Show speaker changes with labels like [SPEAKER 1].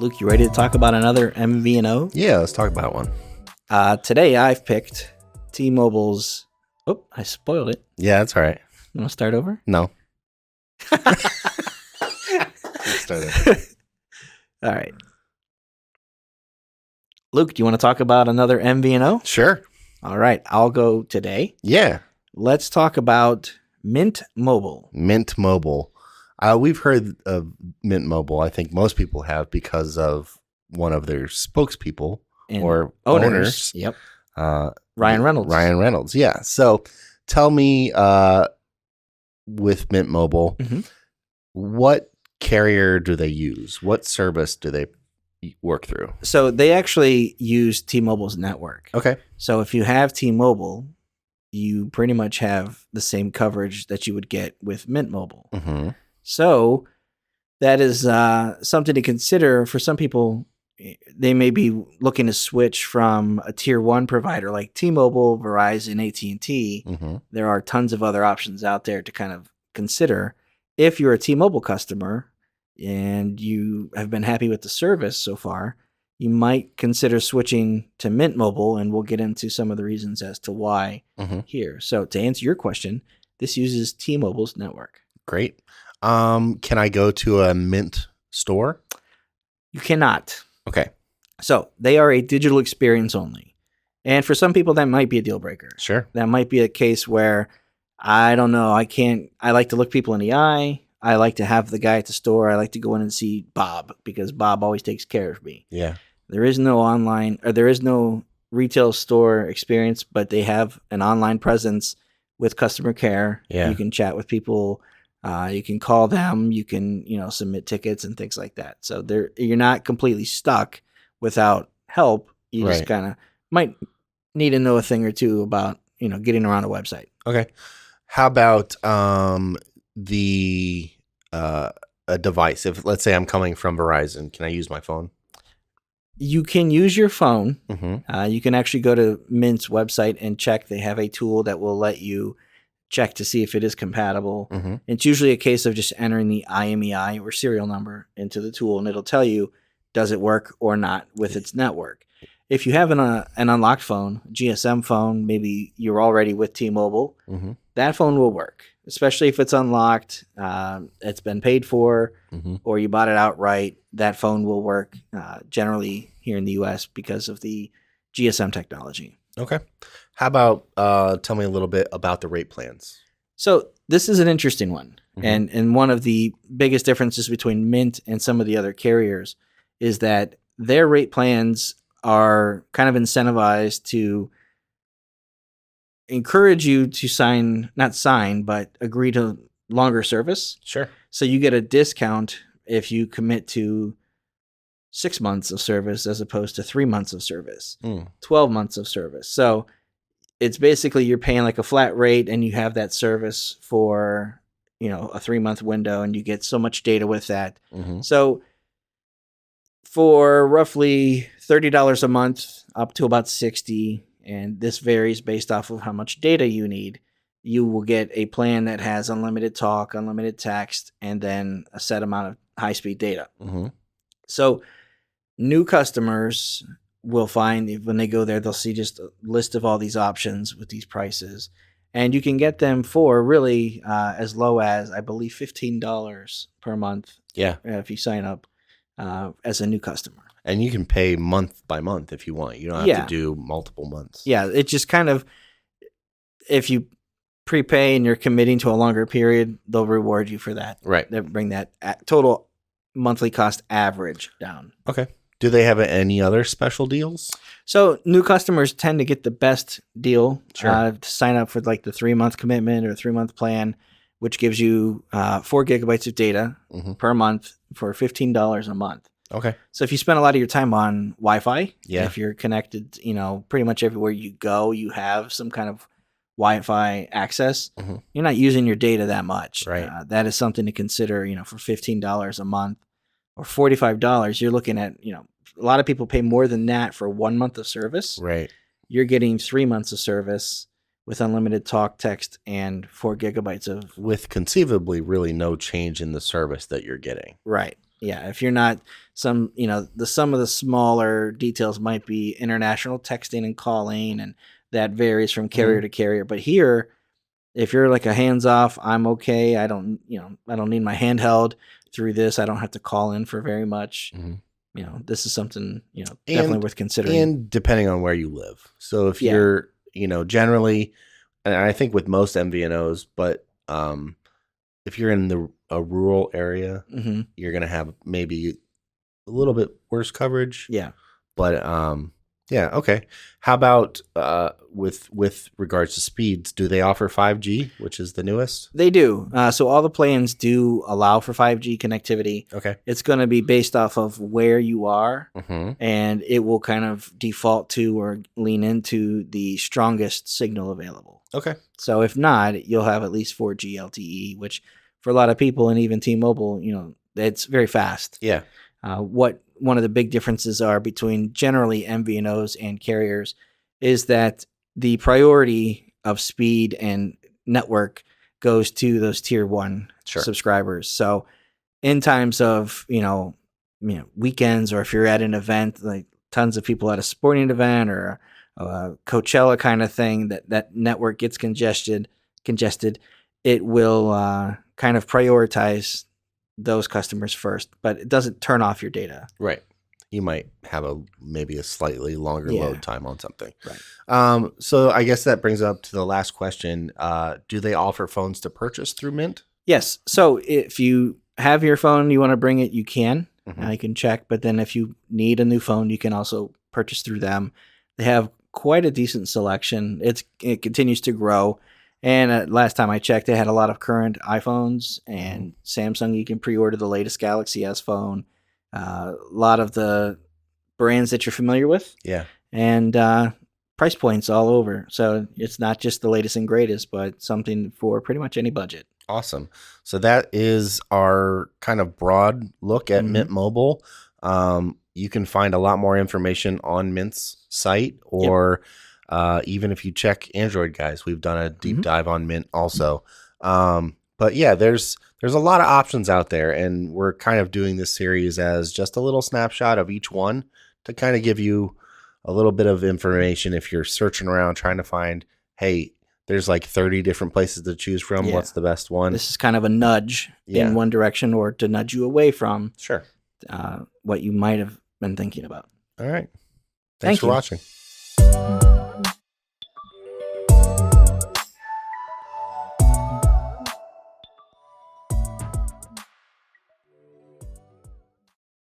[SPEAKER 1] Luke, you ready to talk about another MVNO?
[SPEAKER 2] Yeah, let's talk about one.
[SPEAKER 1] Today I've picked T-Mobile's... Oh, I spoiled it.
[SPEAKER 2] Yeah, that's all right.
[SPEAKER 1] You want to start over?
[SPEAKER 2] No. Let's start over.
[SPEAKER 1] All right. Luke, do you want to talk about another MVNO?
[SPEAKER 2] Sure.
[SPEAKER 1] All right, I'll go today.
[SPEAKER 2] Yeah.
[SPEAKER 1] Let's talk about Mint Mobile.
[SPEAKER 2] Mint Mobile. We've heard of Mint Mobile. I think most people have because of one of their spokespeople
[SPEAKER 1] And
[SPEAKER 2] or owners.
[SPEAKER 1] Yep.
[SPEAKER 2] Ryan
[SPEAKER 1] Ryan Reynolds.
[SPEAKER 2] Yeah. So tell me, with Mint Mobile, what carrier do they use? What service do they work through?
[SPEAKER 1] So they actually use T-Mobile's network.
[SPEAKER 2] Okay.
[SPEAKER 1] So if you have T-Mobile, you pretty much have the same coverage that you would get with Mint Mobile.
[SPEAKER 2] Mm-hmm.
[SPEAKER 1] So that is something to consider for some people. They may be looking to switch from a tier one provider like T-Mobile, Verizon, AT&T.
[SPEAKER 2] Mm-hmm.
[SPEAKER 1] There are tons of other options out there to kind of consider. If you're a T-Mobile customer and you have been happy with the service so far, you might consider switching to Mint Mobile, and we'll get into some of the reasons as to why here. So to answer your question, this uses T-Mobile's network.
[SPEAKER 2] Great. Can I go to a Mint store?
[SPEAKER 1] You cannot.
[SPEAKER 2] Okay.
[SPEAKER 1] So they are a digital experience only. And for some people, that might be a deal breaker.
[SPEAKER 2] Sure.
[SPEAKER 1] That might be a case where, I don't know, I like to look people in the eye. I like to have the guy at the store. I like to go in and see Bob because Bob always takes care of me.
[SPEAKER 2] Yeah.
[SPEAKER 1] There is no retail store experience, but they have an online presence with customer care.
[SPEAKER 2] Yeah.
[SPEAKER 1] You can chat with people. You can call them. You can, submit tickets and things like that. So you're not completely stuck without help. You just kind of might need to know a thing or two about, getting around a website.
[SPEAKER 2] Okay. How about a device? If let's say I'm coming from Verizon, can I use my phone?
[SPEAKER 1] You can use your phone.
[SPEAKER 2] Mm-hmm.
[SPEAKER 1] You can actually go to Mint's website and check. They have a tool that will let you check to see if it is compatible.
[SPEAKER 2] Mm-hmm.
[SPEAKER 1] It's usually a case of just entering the IMEI or serial number into the tool, and it'll tell you, does it work or not with its network. If you have an unlocked phone, GSM phone, maybe you're already with T-Mobile, that phone will work, especially if it's unlocked, it's been paid for, or you bought it outright. That phone will work generally here in the U.S. because of the GSM technology.
[SPEAKER 2] Okay. How about tell me a little bit about the rate plans?
[SPEAKER 1] So this is an interesting one. And one of the biggest differences between Mint and some of the other carriers is that their rate plans are kind of incentivized to encourage you to but agree to longer service.
[SPEAKER 2] Sure.
[SPEAKER 1] So you get a discount if you commit to 6 months of service as opposed to 3 months of service, 12 months of service. So it's basically you're paying like a flat rate and you have that service for, a 3-month window and you get so much data with that. So for roughly $30 a month up to about $60, and this varies based off of how much data you need, you will get a plan that has unlimited talk, unlimited text, and then a set amount of high-speed data. So new customers will find when they go there, they'll see just a list of all these options with these prices. And you can get them for really as low as, I believe, $15 per month.
[SPEAKER 2] Yeah.
[SPEAKER 1] If you sign up as a new customer.
[SPEAKER 2] And you can pay month by month if you want. You don't have to do multiple months.
[SPEAKER 1] Yeah. It just kind of, if you prepay and you're committing to a longer period, they'll reward you for that.
[SPEAKER 2] Right.
[SPEAKER 1] They'll bring that total monthly cost average down.
[SPEAKER 2] Okay. Do they have any other special deals?
[SPEAKER 1] So new customers tend to get the best deal
[SPEAKER 2] Sure.
[SPEAKER 1] to sign up for like the 3-month commitment or 3-month plan, which gives you 4 gigabytes of data per month for $15 a month.
[SPEAKER 2] Okay.
[SPEAKER 1] So if you spend a lot of your time on Wi-Fi, if you're connected, pretty much everywhere you go, you have some kind of Wi-Fi access. You're not using your data that much.
[SPEAKER 2] Right.
[SPEAKER 1] That is something to consider, for $15 a month or $45. You're looking at, a lot of people pay more than that for 1 month of service.
[SPEAKER 2] Right.
[SPEAKER 1] You're getting 3 months of service with unlimited talk, text, and 4 gigabytes of...
[SPEAKER 2] With conceivably really no change in the service that you're getting.
[SPEAKER 1] Right. Yeah, if you're not some of the smaller details might be international texting and calling, and that varies from carrier to carrier. But here, if you're like a hands off, I'm okay. I don't need my handheld through this. I don't have to call in for very much. This is something, definitely worth considering.
[SPEAKER 2] And depending on where you live. So if you're, generally, and I think with most MVNOs, but if you're in a rural area, you're going to have maybe a little bit worse coverage.
[SPEAKER 1] Yeah.
[SPEAKER 2] But yeah, okay. How about with regards to speeds? Do they offer 5G, which is the newest?
[SPEAKER 1] They do. So all the plans do allow for 5G connectivity.
[SPEAKER 2] Okay.
[SPEAKER 1] It's going to be based off of where you are, and it will kind of default to or lean into the strongest signal available.
[SPEAKER 2] Okay.
[SPEAKER 1] So if not, you'll have at least 4G LTE, which for a lot of people and even T-Mobile, it's very fast.
[SPEAKER 2] Yeah.
[SPEAKER 1] What one of the big differences are between generally MVNOs and carriers is that the priority of speed and network goes to those tier 1 subscribers. So in times of, weekends, or if you're at an event, like tons of people at a sporting event or a Coachella kind of thing, that network gets congested, it will kind of prioritize those customers first, but it doesn't turn off your data.
[SPEAKER 2] Right. You might have maybe a slightly longer load time on something.
[SPEAKER 1] Right.
[SPEAKER 2] So I guess that brings up to the last question. Do they offer phones to purchase through Mint?
[SPEAKER 1] Yes. So if you have your phone, you want to bring it, you can. You can check. But then if you need a new phone, you can also purchase through them. They have quite a decent selection. It continues to grow. And last time I checked, they had a lot of current iPhones and Samsung. You can pre-order the latest Galaxy S phone. A lot of the brands that you're familiar with.
[SPEAKER 2] Yeah.
[SPEAKER 1] And price points all over. So it's not just the latest and greatest, but something for pretty much any budget.
[SPEAKER 2] Awesome. So that is our kind of broad look at Mint Mobile. You can find a lot more information on Mint's site, or even if you check Android Guys, we've done a deep dive on Mint also. But yeah, there's a lot of options out there, and we're kind of doing this series as just a little snapshot of each one to kind of give you a little bit of information if you're searching around trying to find, hey, there's like 30 different places to choose from. Yeah. What's the best one?
[SPEAKER 1] This is kind of a nudge in one direction, or to nudge you away from what you might have been thinking about.
[SPEAKER 2] All right. Thanks for watching.